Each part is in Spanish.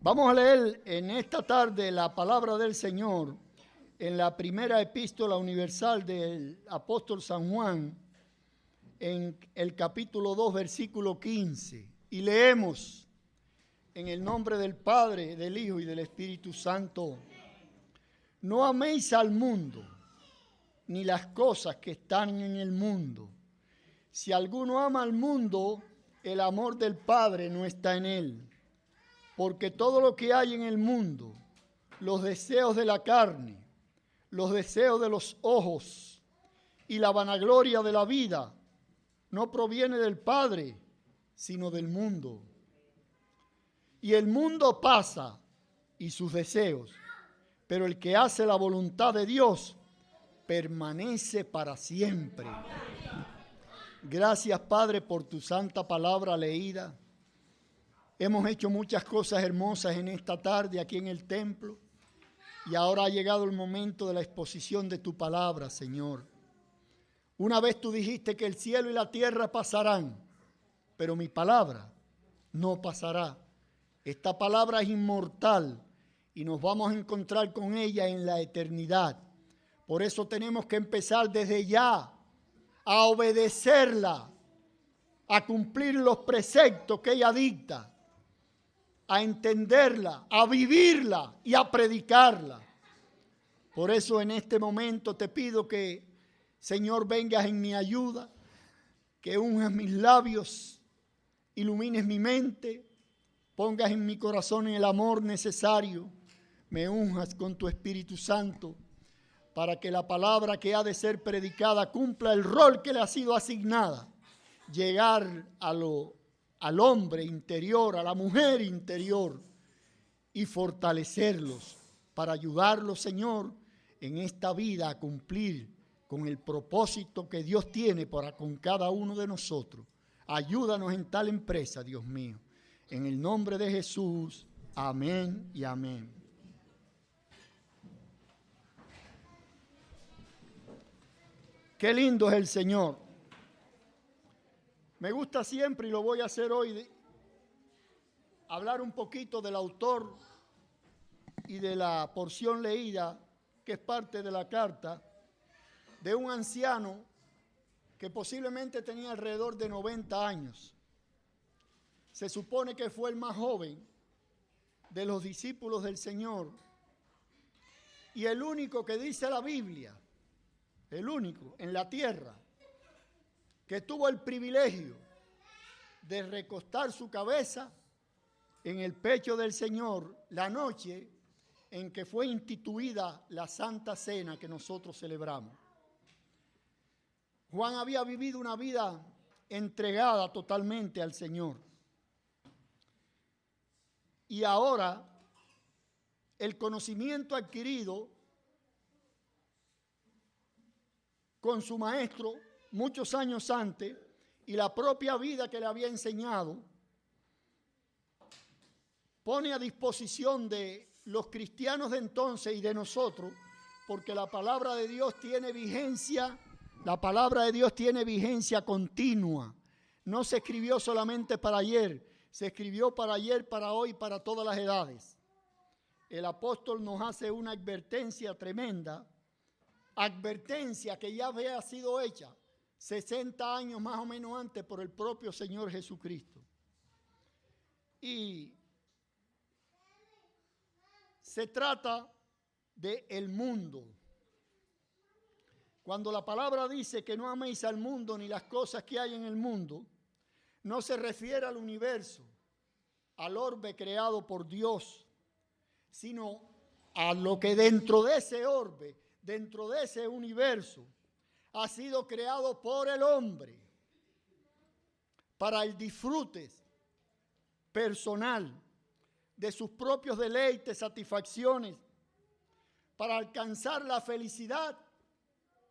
Vamos a leer en esta tarde la palabra del Señor en la primera epístola universal del apóstol San Juan, en el capítulo 2, versículo 15. Y leemos en el nombre del Padre, del Hijo y del Espíritu Santo. No améis al mundo, ni las cosas que están en el mundo. Si alguno ama al mundo, el amor del Padre no está en él. Porque todo lo que hay en el mundo, los deseos de la carne, los deseos de los ojos y la vanagloria de la vida, no proviene del Padre, sino del mundo. Y el mundo pasa y sus deseos, pero el que hace la voluntad de Dios permanece para siempre. Gracias, Padre, por tu santa palabra leída. Hemos hecho muchas cosas hermosas en esta tarde aquí en el templo y ahora ha llegado el momento de la exposición de tu palabra, Señor. Una vez tú dijiste que el cielo y la tierra pasarán, pero mi palabra no pasará. Esta palabra es inmortal y nos vamos a encontrar con ella en la eternidad. Por eso tenemos que empezar desde ya a obedecerla, a cumplir los preceptos que ella dicta, a entenderla, a vivirla y a predicarla. Por eso en este momento te pido que, Señor, vengas en mi ayuda, que unjas mis labios, ilumines mi mente, pongas en mi corazón el amor necesario, me unjas con tu Espíritu Santo, para que la palabra que ha de ser predicada cumpla el rol que le ha sido asignada, llegar al hombre interior, a la mujer interior, y fortalecerlos para ayudarlos, Señor, en esta vida a cumplir con el propósito que Dios tiene para con cada uno de nosotros. Ayúdanos en tal empresa, Dios mío. En el nombre de Jesús, amén y amén. Qué lindo es el Señor. Me gusta siempre, y lo voy a hacer hoy, hablar un poquito del autor y de la porción leída, que es parte de la carta, de un anciano que posiblemente tenía alrededor de 90 años. Se supone que fue el más joven de los discípulos del Señor y el único que dice la Biblia, el único en la tierra, que tuvo el privilegio de recostar su cabeza en el pecho del Señor la noche en que fue instituida la Santa Cena que nosotros celebramos. Juan había vivido una vida entregada totalmente al Señor. Y ahora el conocimiento adquirido con su maestro muchos años antes y la propia vida que le había enseñado, pone a disposición de los cristianos de entonces y de nosotros, porque la palabra de Dios tiene vigencia, la palabra de Dios tiene vigencia continua. No se escribió solamente para ayer, se escribió para ayer, para hoy, para todas las edades. El apóstol nos hace una advertencia tremenda, advertencia que ya había sido hecha 60 años más o menos antes por el propio Señor Jesucristo. Y se trata del mundo. Cuando la palabra dice que no améis al mundo ni las cosas que hay en el mundo, no se refiere al universo, al orbe creado por Dios, sino a lo que dentro de ese orbe, dentro de ese universo, ha sido creado por el hombre para el disfrute personal de sus propios deleites, satisfacciones, para alcanzar la felicidad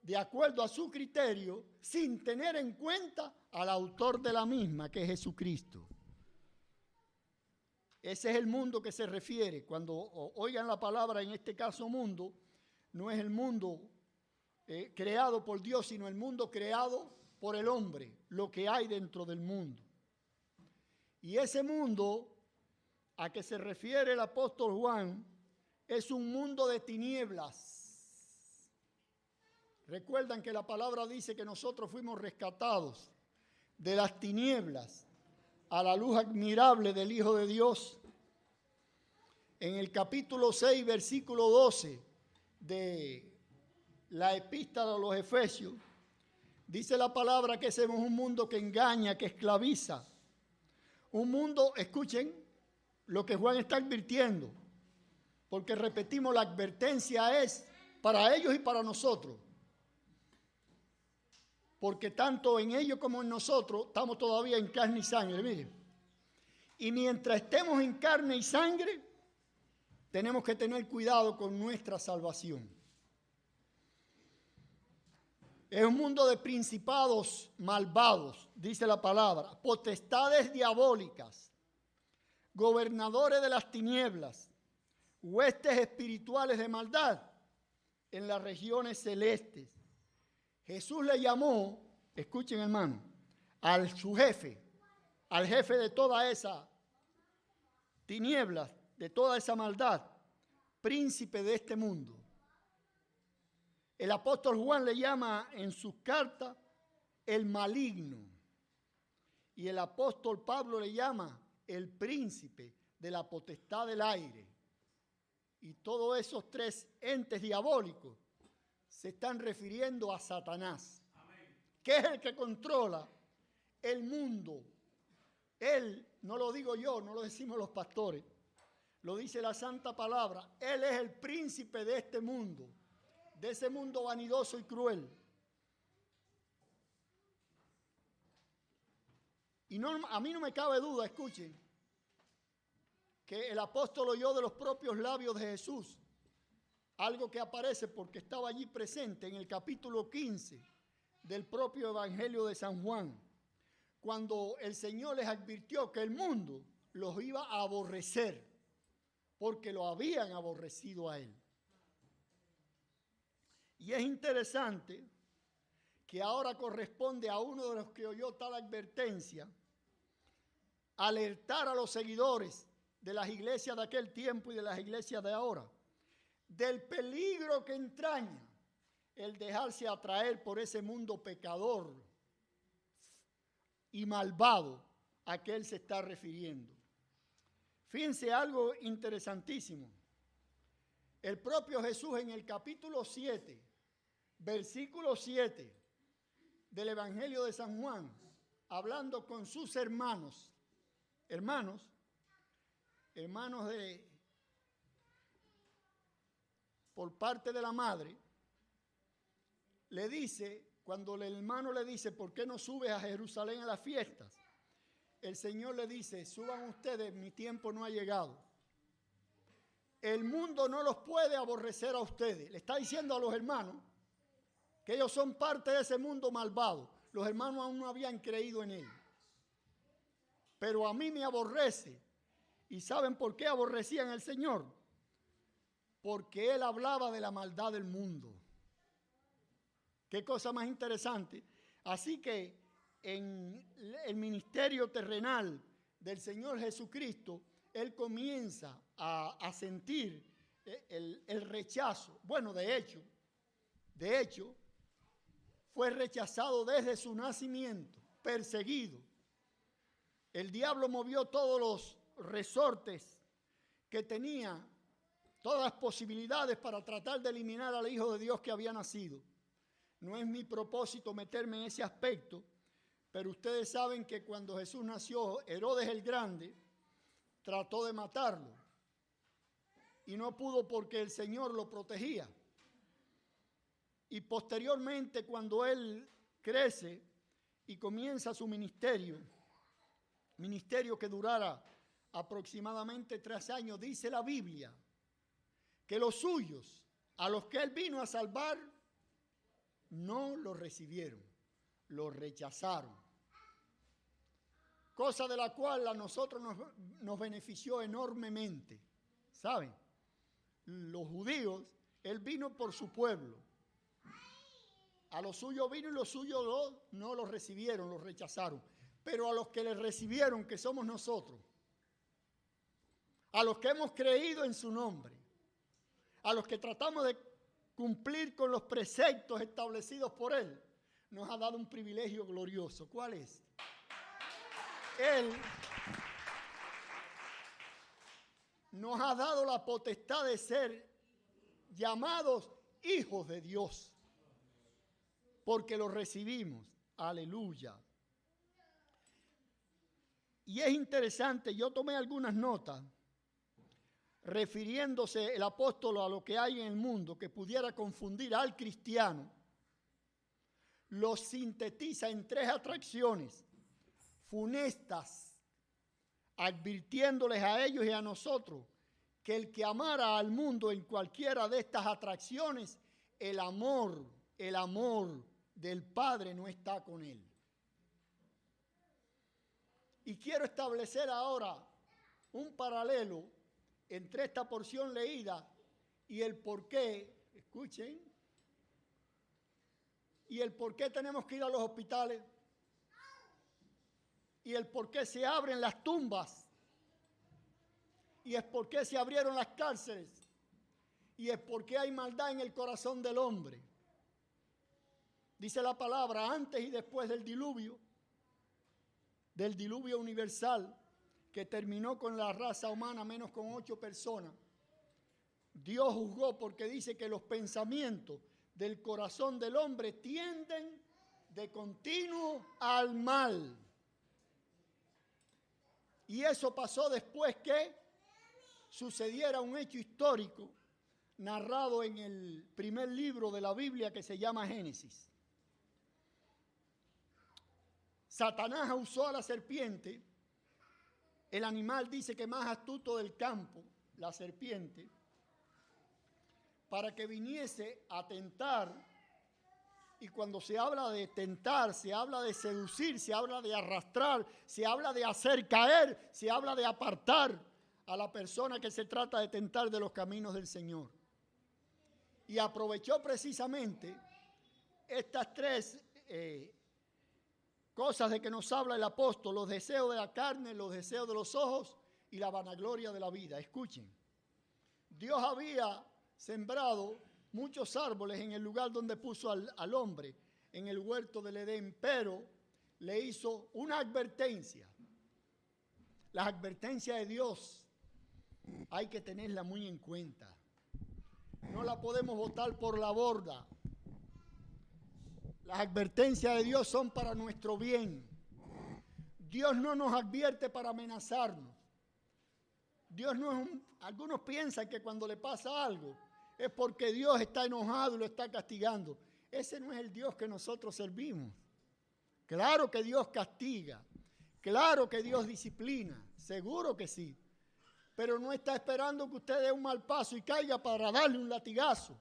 de acuerdo a su criterio, sin tener en cuenta al autor de la misma, que es Jesucristo. Ese es el mundo que se refiere. Cuando oigan la palabra, en este caso mundo, no es el mundo creado por Dios, sino el mundo creado por el hombre, lo que hay dentro del mundo. Y ese mundo a que se refiere el apóstol Juan es un mundo de tinieblas. Recuerdan que la palabra dice que nosotros fuimos rescatados de las tinieblas a la luz admirable del Hijo de Dios. En el capítulo 6, versículo 12 de la epístola a los Efesios, dice la palabra que somos un mundo que engaña, que esclaviza. Un mundo, escuchen lo que Juan está advirtiendo, porque repetimos, la advertencia es para ellos y para nosotros. Porque tanto en ellos como en nosotros estamos todavía en carne y sangre, miren. Y mientras estemos en carne y sangre, tenemos que tener cuidado con nuestra salvación. Es un mundo de principados malvados, dice la palabra, potestades diabólicas, gobernadores de las tinieblas, huestes espirituales de maldad en las regiones celestes. Jesús le llamó, escuchen hermano, al jefe de toda esa tinieblas, de toda esa maldad, príncipe de este mundo. El apóstol Juan le llama en sus cartas el maligno. Y el apóstol Pablo le llama el príncipe de la potestad del aire. Y todos esos tres entes diabólicos se están refiriendo a Satanás, que es el que controla el mundo. Él, no lo digo yo, no lo decimos los pastores, lo dice la santa palabra. Él es el príncipe de este mundo, de ese mundo vanidoso y cruel. Y no, a mí no me cabe duda, escuchen, que el apóstol oyó de los propios labios de Jesús algo que aparece porque estaba allí presente en el capítulo 15 del propio Evangelio de San Juan, cuando el Señor les advirtió que el mundo los iba a aborrecer porque lo habían aborrecido a Él. Y es interesante que ahora corresponde a uno de los que oyó tal advertencia alertar a los seguidores de las iglesias de aquel tiempo y de las iglesias de ahora del peligro que entraña el dejarse atraer por ese mundo pecador y malvado a que él se está refiriendo. Fíjense algo interesantísimo. El propio Jesús en el capítulo 7, versículo 7 del Evangelio de San Juan, hablando con sus hermanos por parte de la madre, le dice, cuando el hermano le dice, ¿por qué no subes a Jerusalén a las fiestas? El Señor le dice, suban ustedes, mi tiempo no ha llegado. El mundo no los puede aborrecer a ustedes. Le está diciendo a los hermanos que ellos son parte de ese mundo malvado. Los hermanos aún no habían creído en él. Pero a mí me aborrece. ¿Y saben por qué aborrecían al Señor? Porque él hablaba de la maldad del mundo. Qué cosa más interesante. Así que en el ministerio terrenal del Señor Jesucristo, él comienza a sentir el rechazo. Bueno, de hecho, fue rechazado desde su nacimiento, perseguido. El diablo movió todos los resortes que tenía, todas las posibilidades para tratar de eliminar al Hijo de Dios que había nacido. No es mi propósito meterme en ese aspecto, pero ustedes saben que cuando Jesús nació, Herodes el Grande trató de matarlo y no pudo porque el Señor lo protegía. Y posteriormente, cuando él crece y comienza su ministerio que durara aproximadamente 3 años, dice la Biblia que los suyos, a los que él vino a salvar, no lo recibieron, lo rechazaron. Cosa de la cual a nosotros nos benefició enormemente. ¿Saben? Los judíos, él vino por su pueblo. A los suyos vino y los suyos no lo recibieron, lo rechazaron. Pero a los que le recibieron, que somos nosotros, a los que hemos creído en su nombre, a los que tratamos de cumplir con los preceptos establecidos por Él, nos ha dado un privilegio glorioso. ¿Cuál es? Él nos ha dado la potestad de ser llamados hijos de Dios, porque lo recibimos. Aleluya. Y es interesante, yo tomé algunas notas refiriéndose el apóstol a lo que hay en el mundo que pudiera confundir al cristiano. Lo sintetiza en 3 atracciones funestas, advirtiéndoles a ellos y a nosotros que el que amara al mundo en cualquiera de estas atracciones, el amor del Padre no está con él. Y quiero establecer ahora un paralelo entre esta porción leída y el por qué, escuchen, y el por qué tenemos que ir a los hospitales, y el por qué se abren las tumbas, y es por qué se abrieron las cárceles, y es por qué hay maldad en el corazón del hombre. Dice la palabra, antes y después del diluvio universal, que terminó con la raza humana menos con 8 personas, Dios juzgó porque dice que los pensamientos del corazón del hombre tienden de continuo al mal. Y eso pasó después que sucediera un hecho histórico narrado en el primer libro de la Biblia que se llama Génesis. Satanás usó a la serpiente, el animal dice que más astuto del campo, la serpiente, para que viniese a tentar. Y cuando se habla de tentar, se habla de seducir, se habla de arrastrar, se habla de hacer caer, se habla de apartar a la persona que se trata de tentar de los caminos del Señor. Y aprovechó precisamente estas 3 cosas de que nos habla el apóstol: los deseos de la carne, los deseos de los ojos y la vanagloria de la vida. Escuchen, Dios había sembrado muchos árboles en el lugar donde puso al hombre, en el huerto del Edén, pero le hizo una advertencia. Las advertencias de Dios hay que tenerlas muy en cuenta. No la podemos botar por la borda. Las advertencias de Dios son para nuestro bien. Dios no nos advierte para amenazarnos. Dios no es algunos piensan que cuando le pasa algo es porque Dios está enojado y lo está castigando. Ese no es el Dios que nosotros servimos. Claro que Dios castiga, claro que Dios disciplina, seguro que sí. Pero no está esperando que usted dé un mal paso y caiga para darle un latigazo.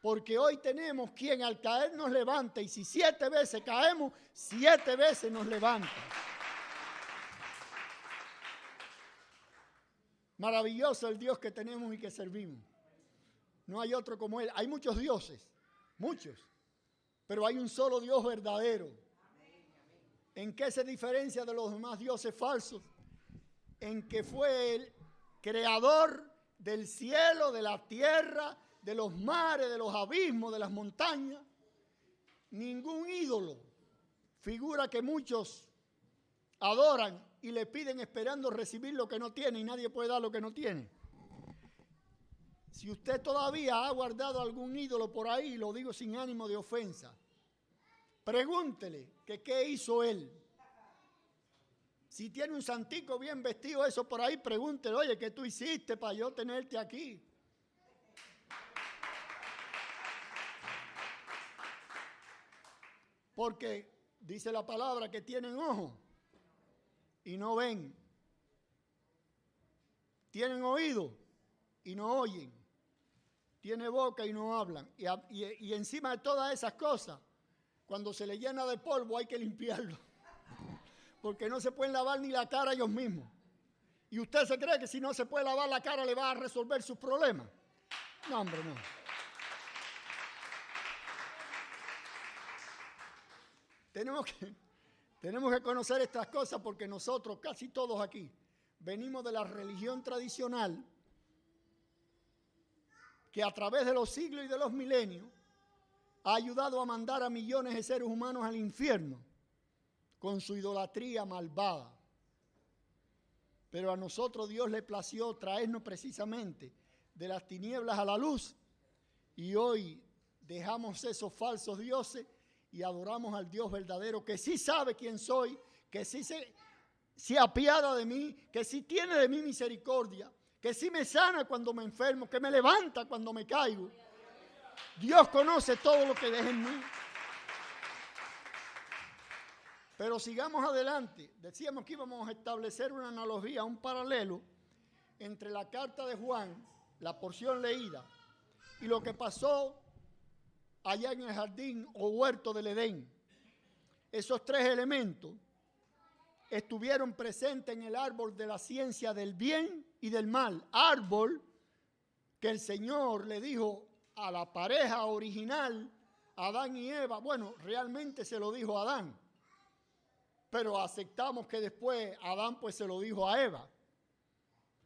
Porque hoy tenemos quien al caer nos levanta, y si 7 veces caemos, 7 veces nos levanta. Maravilloso el Dios que tenemos y que servimos. No hay otro como Él. Hay muchos dioses, muchos, pero hay un solo Dios verdadero. ¿En qué se diferencia de los demás dioses falsos? En que fue el creador del cielo, de la tierra, de los mares, de los abismos, de las montañas. Ningún ídolo, figura que muchos adoran y le piden esperando recibir lo que no tiene, y nadie puede dar lo que no tiene. Si usted todavía ha guardado algún ídolo por ahí, lo digo sin ánimo de ofensa, pregúntele que qué hizo él. Si tiene un santico bien vestido, eso por ahí, pregúntele: oye, ¿qué tú hiciste para yo tenerte aquí? Porque dice la palabra que tienen ojos y no ven, tienen oído y no oyen, tiene boca y no hablan. Y encima de todas esas cosas, cuando se le llena de polvo hay que limpiarlo, porque no se pueden lavar ni la cara ellos mismos. ¿Y usted se cree que si no se puede lavar la cara le va a resolver sus problemas? No, hombre, no. Tenemos que conocer estas cosas, porque nosotros, casi todos aquí, venimos de la religión tradicional que a través de los siglos y de los milenios ha ayudado a mandar a millones de seres humanos al infierno con su idolatría malvada. Pero a nosotros Dios le plació traernos precisamente de las tinieblas a la luz, y hoy dejamos esos falsos dioses y adoramos al Dios verdadero, que sí sabe quién soy, que sí se apiada de mí, que sí tiene de mí misericordia, que sí me sana cuando me enfermo, que me levanta cuando me caigo. Dios conoce todo lo que deja en mí. Pero sigamos adelante. Decíamos que íbamos a establecer una analogía, un paralelo entre la carta de Juan, la porción leída, y lo que pasó allá en el jardín o huerto del Edén. Esos tres elementos estuvieron presentes en el árbol de la ciencia del bien y del mal. Árbol que el Señor le dijo a la pareja original, Adán y Eva. Bueno, realmente se lo dijo a Adán, pero aceptamos que después Adán pues se lo dijo a Eva.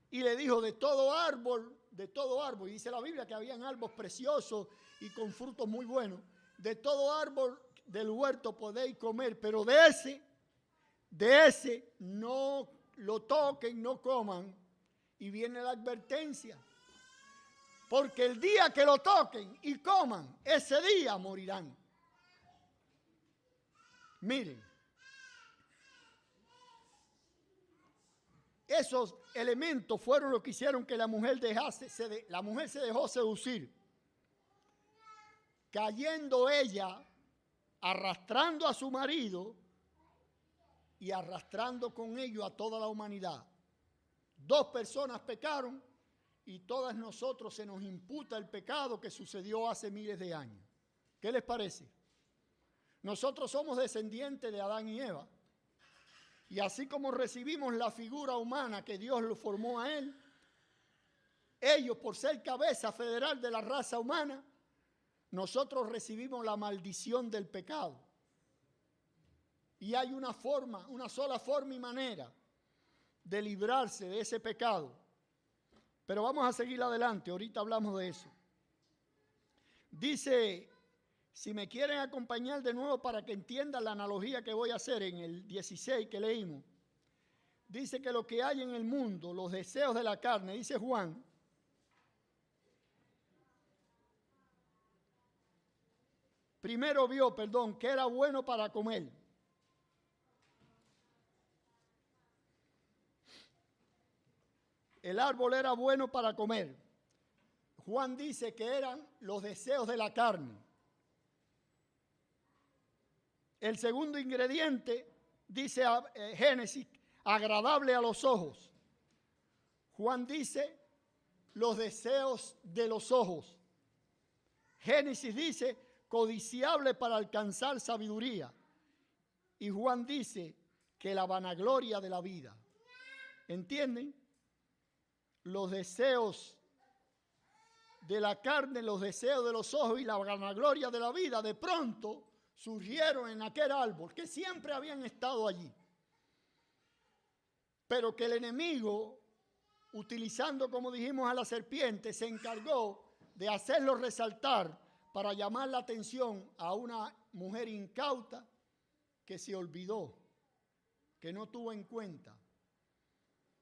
Y le dijo de todo árbol, y dice la Biblia que habían árboles preciosos y con frutos muy buenos. De todo árbol del huerto podéis comer, pero de ese no lo toquen, no coman. Y viene la advertencia. Porque el día que lo toquen y coman, ese día morirán. Miren, esos elementos fueron lo que hicieron que la mujer se dejó seducir, cayendo ella, arrastrando a su marido y arrastrando con ello a toda la humanidad. 2 personas pecaron y todas nosotros se nos imputa el pecado que sucedió hace miles de años. ¿Qué les parece? Nosotros somos descendientes de Adán y Eva. Y así como recibimos la figura humana que Dios lo formó a él, ellos por ser cabeza federal de la raza humana, nosotros recibimos la maldición del pecado. Y hay una sola forma y manera de librarse de ese pecado. Pero vamos a seguir adelante, ahorita hablamos de eso. Dice, si me quieren acompañar de nuevo para que entiendan la analogía que voy a hacer en el 16 que leímos. Dice que lo que hay en el mundo, los deseos de la carne, dice Juan, primero vio, que era bueno para comer. El árbol era bueno para comer. Juan dice que eran los deseos de la carne. El segundo ingrediente, dice Génesis, agradable a los ojos. Juan dice los deseos de los ojos. Génesis dice codiciable para alcanzar sabiduría. Y Juan dice que la vanagloria de la vida. ¿Entienden? Los deseos de la carne, los deseos de los ojos y la vanagloria de la vida de pronto surgieron en aquel árbol que siempre habían estado allí. Pero que el enemigo, utilizando como dijimos a la serpiente, se encargó de hacerlo resaltar para llamar la atención a una mujer incauta que se olvidó, que no tuvo en cuenta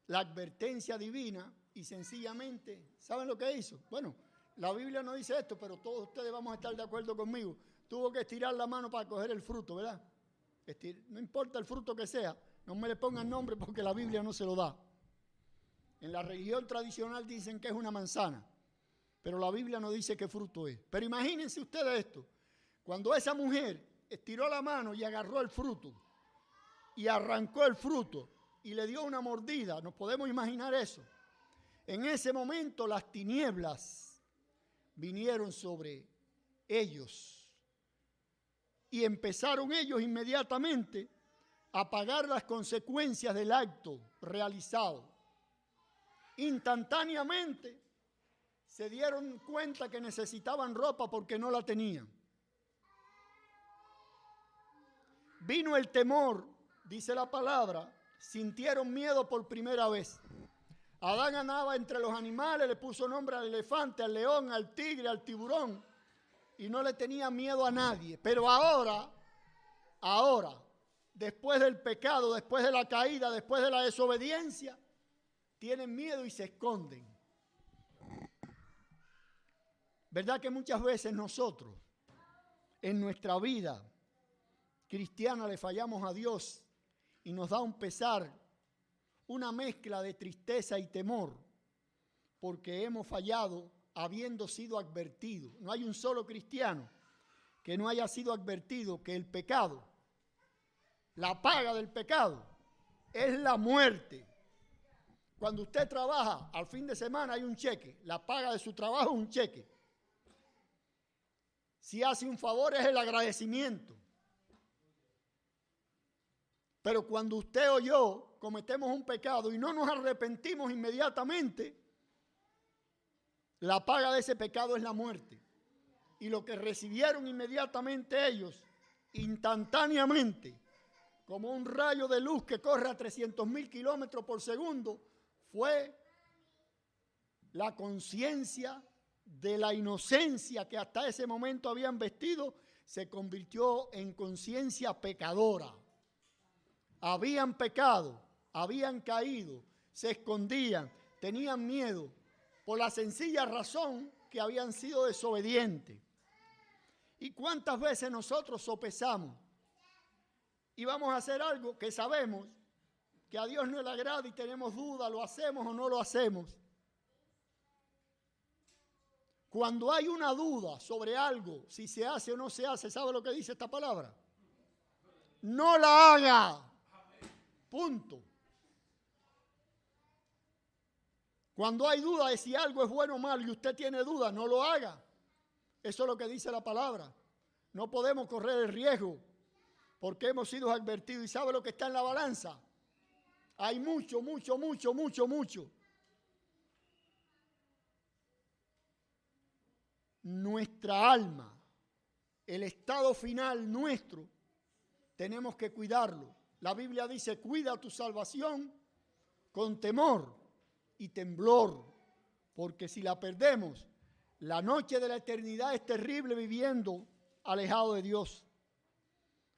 la advertencia divina y sencillamente, ¿saben lo que hizo? Bueno, la Biblia no dice esto, pero todos ustedes vamos a estar de acuerdo conmigo. Tuvo que estirar la mano para coger el fruto, ¿verdad? No importa el fruto que sea, no me le pongan nombre porque la Biblia no se lo da. En la religión tradicional dicen que es una manzana, pero la Biblia no dice qué fruto es. Pero imagínense ustedes esto, cuando esa mujer estiró la mano y agarró el fruto y arrancó el fruto y le dio una mordida, ¿nos podemos imaginar eso? En ese momento las tinieblas vinieron sobre ellos y empezaron ellos inmediatamente a pagar las consecuencias del acto realizado. Instantáneamente se dieron cuenta que necesitaban ropa porque no la tenían. Vino el temor, dice la palabra, sintieron miedo por primera vez. Adán andaba entre los animales, le puso nombre al elefante, al león, al tigre, al tiburón, y no le tenía miedo a nadie. Pero ahora, después del pecado, después de la caída, después de la desobediencia, tienen miedo y se esconden. ¿Verdad que muchas veces nosotros, en nuestra vida cristiana, le fallamos a Dios y nos da un pesar, una mezcla de tristeza y temor, porque hemos fallado habiendo sido advertidos? No hay un solo cristiano que no haya sido advertido que el pecado, la paga del pecado, es la muerte. Cuando usted trabaja, al fin de semana hay un cheque, la paga de su trabajo es un cheque. Si hace un favor es el agradecimiento. Pero cuando usted o yo cometemos un pecado y no nos arrepentimos inmediatamente, la paga de ese pecado es la muerte. Y lo que recibieron inmediatamente ellos, instantáneamente, como un rayo de luz que corre a 300,000 kilómetros por segundo, fue la conciencia de la inocencia que hasta ese momento habían vestido, se convirtió en conciencia pecadora. Habían pecado, habían caído, se escondían, tenían miedo, por la sencilla razón que habían sido desobedientes. ¿Y cuántas veces nosotros sopesamos y vamos a hacer algo que sabemos que a Dios no le agrada y tenemos duda, lo hacemos o no lo hacemos? Cuando hay una duda sobre algo, si se hace o no se hace, ¿sabe lo que dice esta palabra? No la haga. Punto. Cuando hay duda de si algo es bueno o malo y usted tiene duda, no lo haga. Eso es lo que dice la palabra. No podemos correr el riesgo porque hemos sido advertidos. ¿Y sabe lo que está en la balanza? Hay mucho. Nuestra alma, el estado final nuestro, tenemos que cuidarlo. La Biblia dice, cuida tu salvación con temor y temblor, porque si la perdemos, la noche de la eternidad es terrible viviendo alejado de Dios.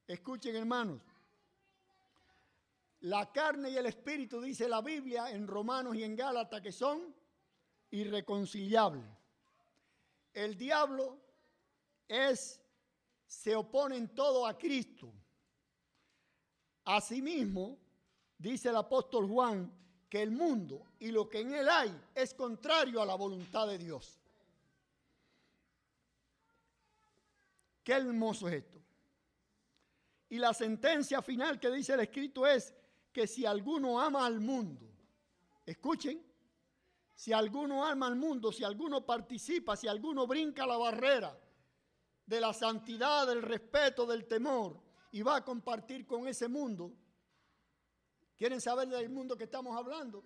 Escuchen, hermanos, la carne y el espíritu, dice la Biblia en Romanos y en Gálatas, que son irreconciliables. El diablo se opone en todo a Cristo. Asimismo, dice el apóstol Juan, que el mundo y lo que en él hay es contrario a la voluntad de Dios. Qué hermoso es esto. Y la sentencia final que dice el escrito es que si alguno ama al mundo, escuchen, si alguno ama al mundo, si alguno participa, si alguno brinca la barrera de la santidad, del respeto, del temor y va a compartir con ese mundo. ¿Quieren saber del mundo que estamos hablando?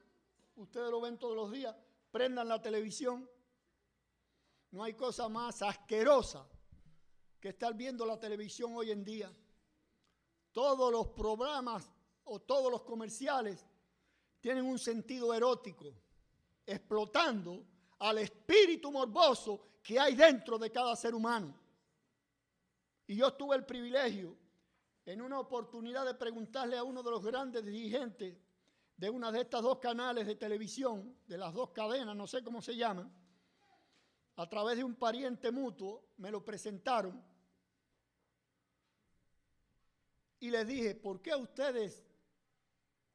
Ustedes lo ven todos los días. Prendan la televisión. No hay cosa más asquerosa que estar viendo la televisión hoy en día. Todos los programas o todos los comerciales tienen un sentido erótico, explotando al espíritu morboso que hay dentro de cada ser humano. Y yo tuve el privilegio, en una oportunidad, de preguntarle a uno de los grandes dirigentes de una de estas dos canales de televisión, de las dos cadenas, no sé cómo se llaman, a través de un pariente mutuo, me lo presentaron. Y les dije, ¿por qué ustedes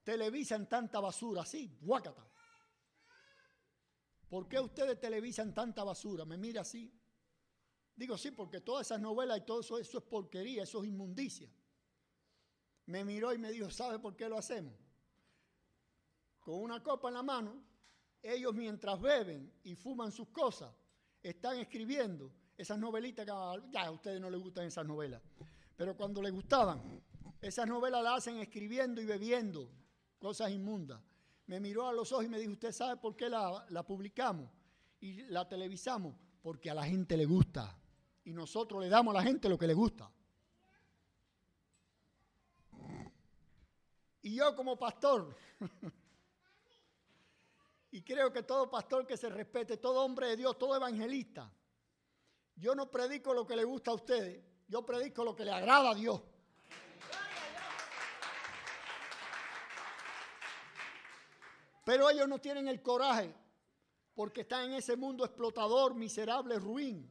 televisan tanta basura? Así, guácata. ¿Por qué ustedes televisan tanta basura? Me mira así. Digo, sí, porque todas esas novelas y todo eso es porquería, eso es inmundicia. Me miró y me dijo, ¿sabe por qué lo hacemos? Con una copa en la mano, ellos mientras beben y fuman sus cosas, están escribiendo esas novelitas que ya a ustedes no les gustan esas novelas. Pero cuando les gustaban, esas novelas las hacen escribiendo y bebiendo cosas inmundas. Me miró a los ojos y me dijo, ¿usted sabe por qué la publicamos y la televisamos? Porque a la gente le gusta. Y nosotros le damos a la gente lo que le gusta. Y yo como pastor, Y creo que todo pastor que se respete, todo hombre de Dios, todo evangelista, yo no predico lo que le gusta a ustedes, yo predico lo que le agrada a Dios. Pero ellos no tienen el coraje porque están en ese mundo explotador, miserable, ruin.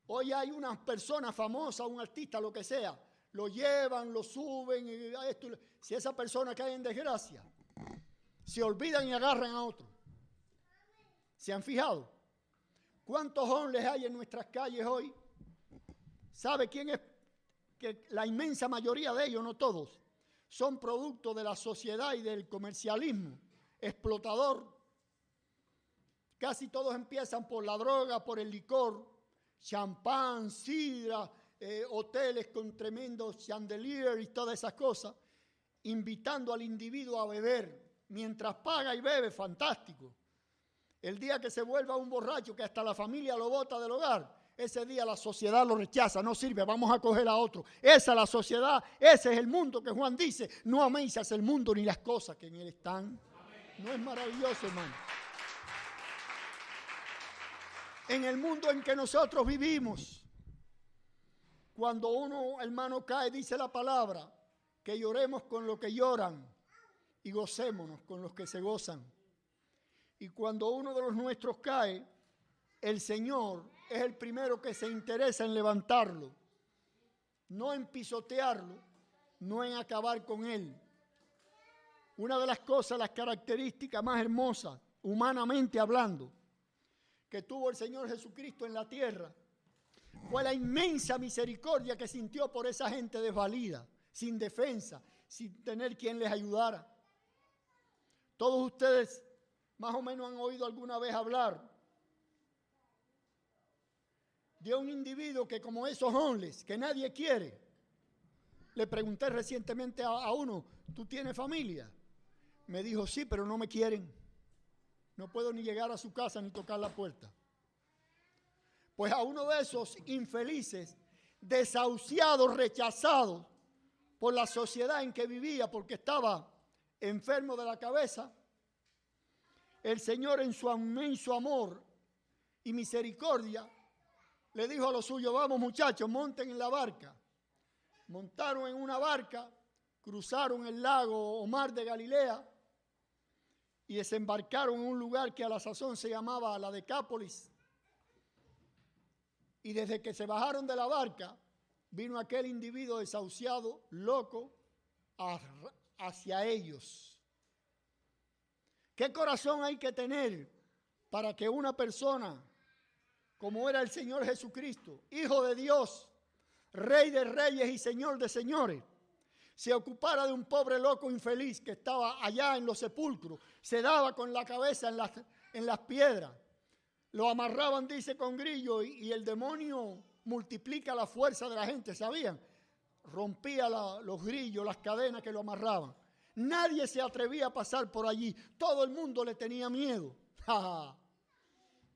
Hoy hay unas personas famosas, un artista, lo que sea, lo llevan, lo suben, y esto, si esa persona cae en desgracia, se olvidan y agarran a otro. ¿Se han fijado? ¿Cuántos hombres hay en nuestras calles hoy? ¿Sabe quién es? Que la inmensa mayoría de ellos, no todos, son producto de la sociedad y del comercialismo explotador. Casi todos empiezan por la droga, por el licor, champán, sidra, hoteles con tremendos chandeliers y todas esas cosas, invitando al individuo a beber. Mientras paga y bebe, fantástico. El día que se vuelva un borracho que hasta la familia lo bota del hogar, ese día la sociedad lo rechaza, no sirve, vamos a coger a otro. Esa es la sociedad, ese es el mundo que Juan dice, no améis el mundo ni las cosas que en él están. ¿No es maravilloso, hermano? En el mundo en que nosotros vivimos, cuando uno, hermano, cae, dice la palabra, que lloremos con los que lloran y gocémonos con los que se gozan. Y cuando uno de los nuestros cae, el Señor es el primero que se interesa en levantarlo, no en pisotearlo, no en acabar con él. Una de las cosas, las características más hermosas, humanamente hablando, que tuvo el Señor Jesucristo en la tierra, fue la inmensa misericordia que sintió por esa gente desvalida, sin defensa, sin tener quien les ayudara. Todos ustedes más o menos han oído alguna vez hablar de un individuo que, como esos hombres que nadie quiere. Le pregunté recientemente a uno, ¿tú tienes familia? Me dijo, sí, pero no me quieren. No puedo ni llegar a su casa ni tocar la puerta. Pues a uno de esos infelices, desahuciados, rechazados por la sociedad en que vivía porque estaba enfermo de la cabeza, el Señor en su inmenso amor y misericordia le dijo a los suyos, vamos muchachos, monten en la barca. Montaron en una barca, cruzaron el lago o mar de Galilea y desembarcaron en un lugar que a la sazón se llamaba la Decápolis. Y desde que se bajaron de la barca, vino aquel individuo desahuciado, loco, hacia ellos. ¿Qué corazón hay que tener para que una persona, como era el Señor Jesucristo, Hijo de Dios, Rey de reyes y Señor de señores, se ocupara de un pobre loco infeliz que estaba allá en los sepulcros, se daba con la cabeza en las piedras, lo amarraban, dice, con grillo y el demonio multiplica la fuerza de la gente, ¿sabían? Rompía los grillos, las cadenas que lo amarraban. Nadie se atrevía a pasar por allí, todo el mundo le tenía miedo.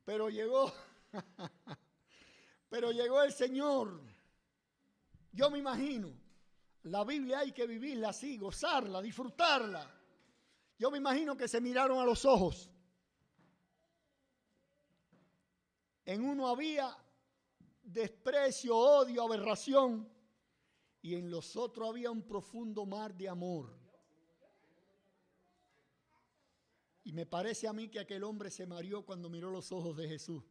Pero llegó el Señor. Yo me imagino, la Biblia hay que vivirla así, gozarla, disfrutarla. Yo me imagino que se miraron a los ojos. En uno había desprecio, odio, aberración, y en los otros había un profundo mar de amor. Y me parece a mí que aquel hombre se mareó cuando miró los ojos de Jesús.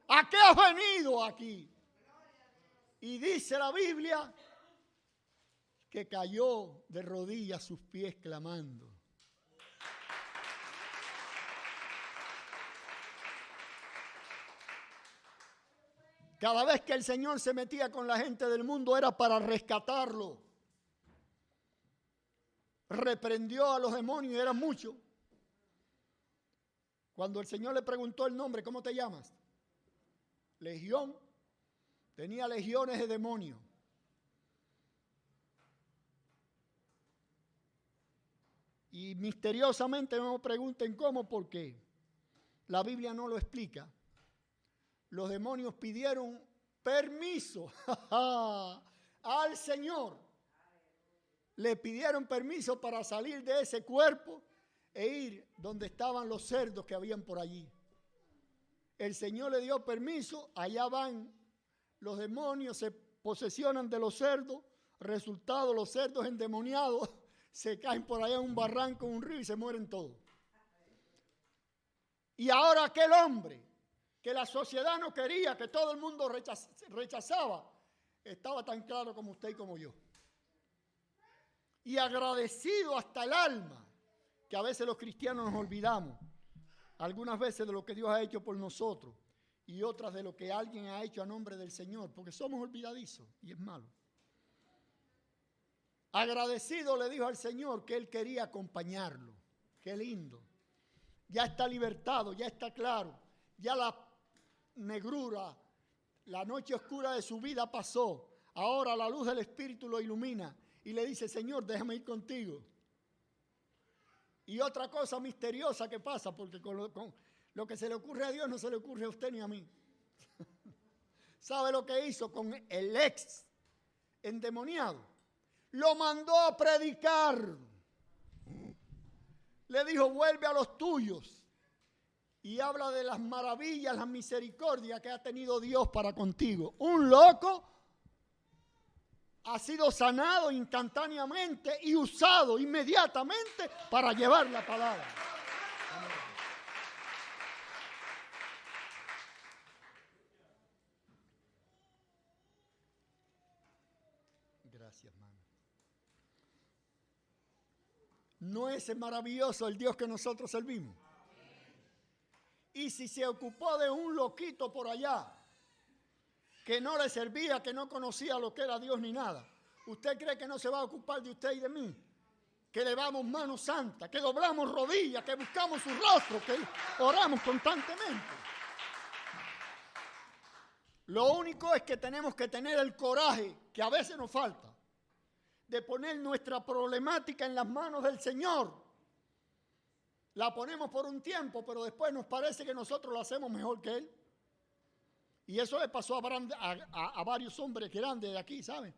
¿A qué has venido aquí? Y dice la Biblia que cayó de rodillas a sus pies clamando. Cada vez que el Señor se metía con la gente del mundo era para rescatarlo. Reprendió a los demonios y eran muchos. Cuando el Señor le preguntó el nombre, ¿cómo te llamas? Legión. Tenía legiones de demonios. Y misteriosamente no me pregunten cómo, porque la Biblia no lo explica. Los demonios pidieron permiso al Señor. Le pidieron permiso para salir de ese cuerpo e ir donde estaban los cerdos que habían por allí. El Señor le dio permiso, allá van los demonios, se posesionan de los cerdos, resultado, los cerdos endemoniados se caen por allá en un barranco, en un río y se mueren todos. Y ahora aquel hombre que la sociedad no quería, que todo el mundo rechazaba, estaba tan claro como usted y como yo. Y agradecido hasta el alma, que a veces los cristianos nos olvidamos, algunas veces de lo que Dios ha hecho por nosotros y otras de lo que alguien ha hecho a nombre del Señor, porque somos olvidadizos y es malo. Agradecido le dijo al Señor que él quería acompañarlo. Qué lindo. Ya está libertado, ya está claro. Ya la negrura, la noche oscura de su vida pasó. Ahora la luz del Espíritu lo ilumina y le dice, Señor, déjame ir contigo. Y otra cosa misteriosa que pasa, porque con lo que se le ocurre a Dios no se le ocurre a usted ni a mí. ¿Sabe lo que hizo con el ex endemoniado? Lo mandó a predicar. Le dijo, vuelve a los tuyos. Y habla de las maravillas, las misericordias que ha tenido Dios para contigo. Un loco ha sido sanado instantáneamente y usado inmediatamente para llevar la palabra. Gracias, hermano. ¿No es maravilloso el Dios que nosotros servimos? Y si se ocupó de un loquito por allá, que no le servía, que no conocía lo que era Dios ni nada, ¿usted cree que no se va a ocupar de usted y de mí? Que le damos mano santa, que doblamos rodillas, que buscamos su rostro, que oramos constantemente. Lo único es que tenemos que tener el coraje, que a veces nos falta, de poner nuestra problemática en las manos del Señor. La ponemos por un tiempo, pero después nos parece que nosotros lo hacemos mejor que Él. Y eso le pasó a varios hombres grandes de aquí, ¿saben?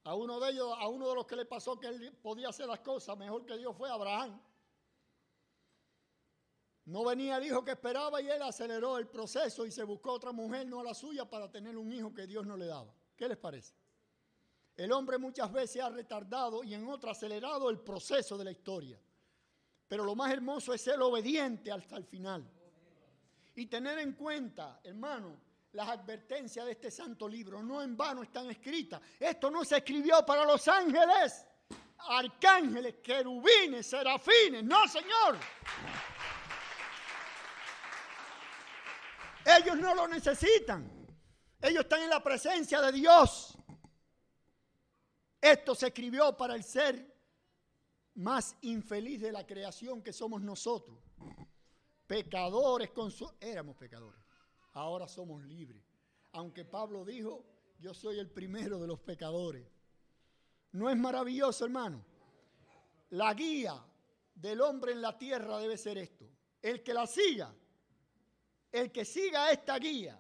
A uno de ellos, a uno de los que le pasó que él podía hacer las cosas mejor que Dios fue Abraham. No venía el hijo que esperaba y él aceleró el proceso y se buscó otra mujer, no a la suya, para tener un hijo que Dios no le daba. ¿Qué les parece? El hombre muchas veces ha retardado y en otras acelerado el proceso de la historia. Pero lo más hermoso es ser obediente hasta el final. Y tener en cuenta, hermano, las advertencias de este santo libro. No en vano están escritas. Esto no se escribió para los ángeles, arcángeles, querubines, serafines. No, Señor. Ellos no lo necesitan. Ellos están en la presencia de Dios. Esto se escribió para el ser más infeliz de la creación que somos nosotros. Pecadores, éramos pecadores, ahora somos libres. Aunque Pablo dijo, yo soy el primero de los pecadores. ¿No es maravilloso, hermano? La guía del hombre en la tierra debe ser esto. El que la siga, el que siga esta guía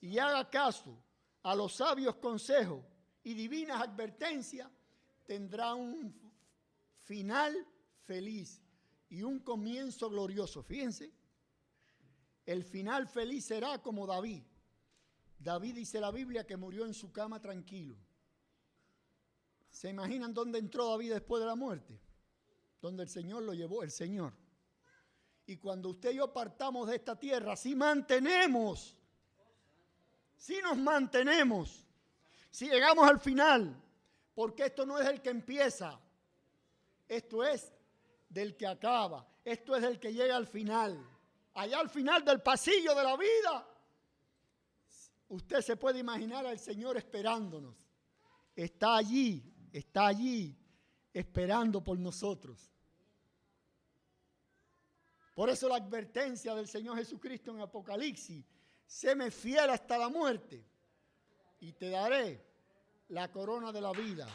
y haga caso a los sabios consejos y divinas advertencias, tendrá un final feliz y un comienzo glorioso. Fíjense, el final feliz será como David. David, dice la Biblia, que murió en su cama tranquilo. ¿Se imaginan dónde entró David después de la muerte? Donde el Señor lo llevó, el Señor. Y cuando usted y yo partamos de esta tierra, si mantenemos, si nos mantenemos, si llegamos al final, porque esto no es el que empieza, esto es del que acaba, esto es del que llega al final. Allá al final del pasillo de la vida, usted se puede imaginar al Señor esperándonos. Está allí esperando por nosotros. Por eso la advertencia del Señor Jesucristo en Apocalipsis: séme fiel hasta la muerte y te daré la corona de la vida.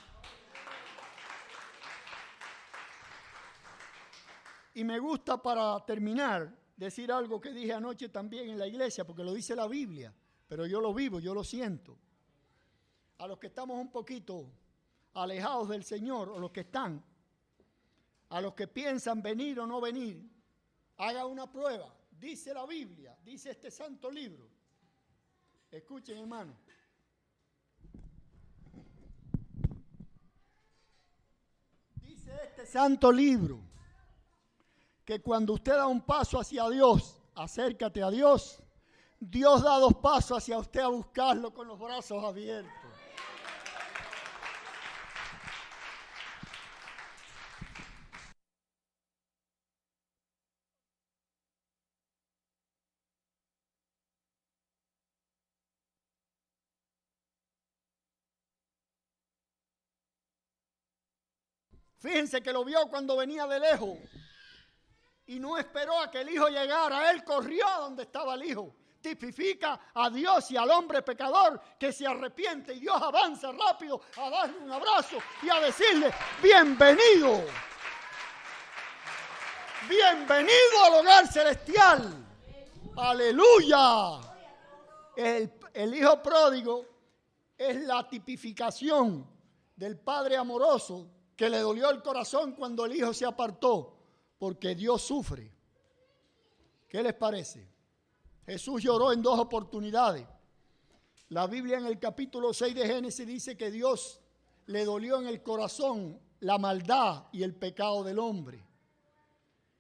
Y me gusta, para terminar, decir algo que dije anoche también en la iglesia, porque lo dice la Biblia, pero yo lo vivo, yo lo siento. A los que estamos un poquito alejados del Señor, o los que están, a los que piensan venir o no venir, haga una prueba. Dice la Biblia, dice este santo libro. Escuchen, hermano. Dice este santo libro que cuando usted da un paso hacia Dios, acércate a Dios, Dios da 2 pasos hacia usted a buscarlo con los brazos abiertos. Fíjense que lo vio cuando venía de lejos y no esperó a que el hijo llegara. Él corrió a donde estaba el hijo. Tipifica a Dios y al hombre pecador que se arrepiente, y Dios avanza rápido a darle un abrazo y a decirle: bienvenido, bienvenido al hogar celestial. Aleluya. El hijo pródigo es la tipificación del padre amoroso que le dolió el corazón cuando el hijo se apartó, porque Dios sufre. ¿Qué les parece? Jesús lloró en 2 oportunidades. La Biblia en el capítulo 6 de Génesis dice que Dios le dolió en el corazón la maldad y el pecado del hombre.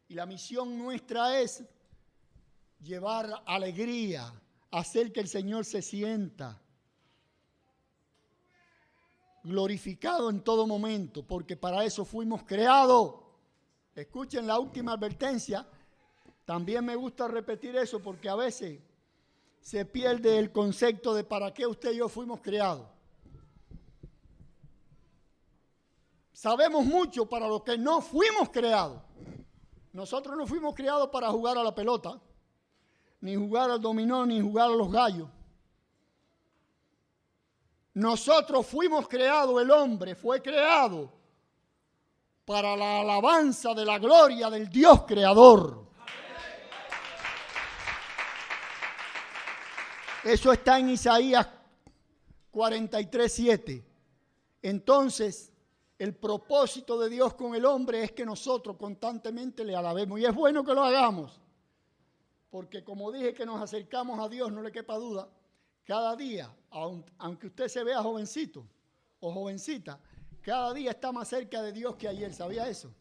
Y la misión nuestra es llevar alegría, hacer que el Señor se sienta glorificado en todo momento, porque para eso fuimos creados. Escuchen la última advertencia. También me gusta repetir eso porque a veces se pierde el concepto de para qué usted y yo fuimos creados. Sabemos mucho para lo que no fuimos creados. Nosotros no fuimos creados para jugar a la pelota, ni jugar al dominó, ni jugar a los gallos. Nosotros fuimos creados, el hombre fue creado para la alabanza de la gloria del Dios creador. Eso está en Isaías 43:7. Entonces, el propósito de Dios con el hombre es que nosotros constantemente le alabemos. Y es bueno que lo hagamos, porque como dije que nos acercamos a Dios, no le quepa duda, cada día, aunque usted se vea jovencito o jovencita, cada día está más cerca de Dios que ayer. ¿Sabía eso?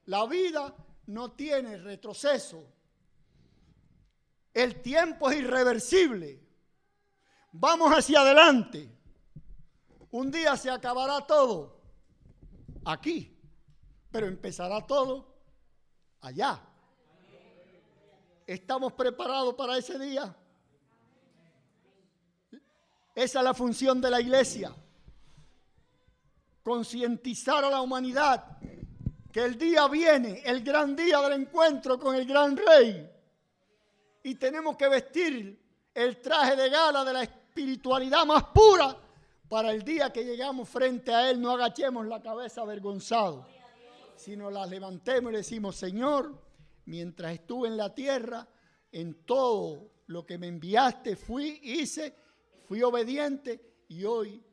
La vida no tiene retroceso. El tiempo es irreversible. Vamos hacia adelante. Un día se acabará todo aquí, pero empezará todo allá. ¿Estamos preparados para ese día? Esa es la función de la iglesia. Concientizar a la humanidad que el día viene, el gran día del encuentro con el gran rey. Y tenemos que vestir el traje de gala de la espiritualidad más pura para el día que llegamos frente a él. No agachemos la cabeza avergonzados, sino la levantemos y le decimos: Señor, mientras estuve en la tierra, en todo lo que me enviaste fui obediente, y hoy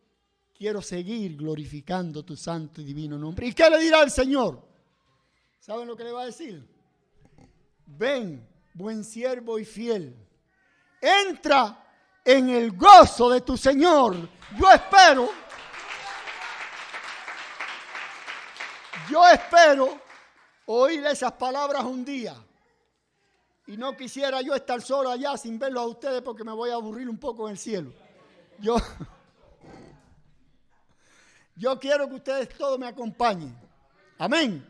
quiero seguir glorificando tu santo y divino nombre. ¿Y qué le dirá el Señor? ¿Saben lo que le va a decir? Ven, buen siervo y fiel, entra en el gozo de tu Señor. Yo espero oír esas palabras un día. Y no quisiera yo estar solo allá sin verlos a ustedes, porque me voy a aburrir un poco en el cielo. Yo quiero que ustedes todos me acompañen. Amén.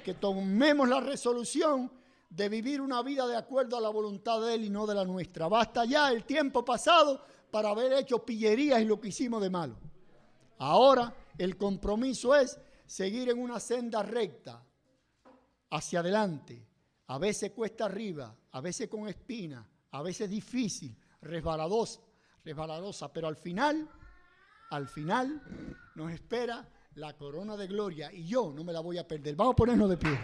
Que tomemos la resolución de vivir una vida de acuerdo a la voluntad de Él y no de la nuestra. Basta ya el tiempo pasado para haber hecho pillerías y lo que hicimos de malo. Ahora el compromiso es seguir en una senda recta hacia adelante. A veces cuesta arriba, a veces con espina, a veces difícil, resbaladosa, pero al final nos espera la corona de gloria, y yo no me la voy a perder. Vamos a ponernos de pie.